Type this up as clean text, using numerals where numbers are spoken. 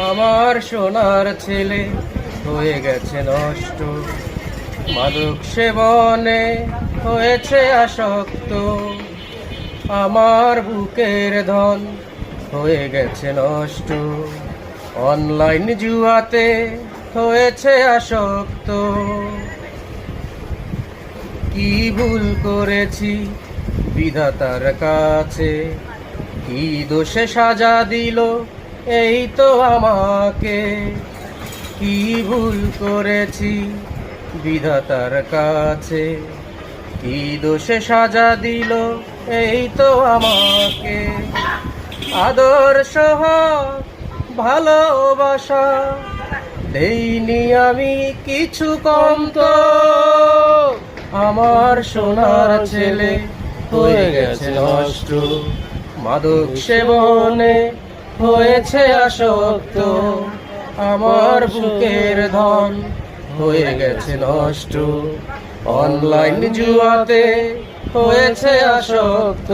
আমার সোনার ছেলে হয়ে গেছে নষ্ট, মাদক সেবনে হয়েছে আসক্ত। আমার বুকের ধন হয়ে গেছে নষ্ট, অনলাইন জুয়াতে হয়েছে আসক্ত। কি ভুল করেছি বিধাতার কাছে, কি দোষে সাজা দিল এই তো আমাকে। কি ভুল করেছি বিধাতার কাছে, কি দোষে সাজা দিল এই তো আমাকে। আদর্শ ভালোবাসা দেইনি আমি কিছু কম তো, আমার সোনার ছেলে হয়ে গেছে নষ্ট, মাদক সেবনে হয়েছে আসক্ত। আমার বুকের ধন হয়ে গেছে নষ্ট, অনলাইন জুয়াতে হয়েছে আসক্ত।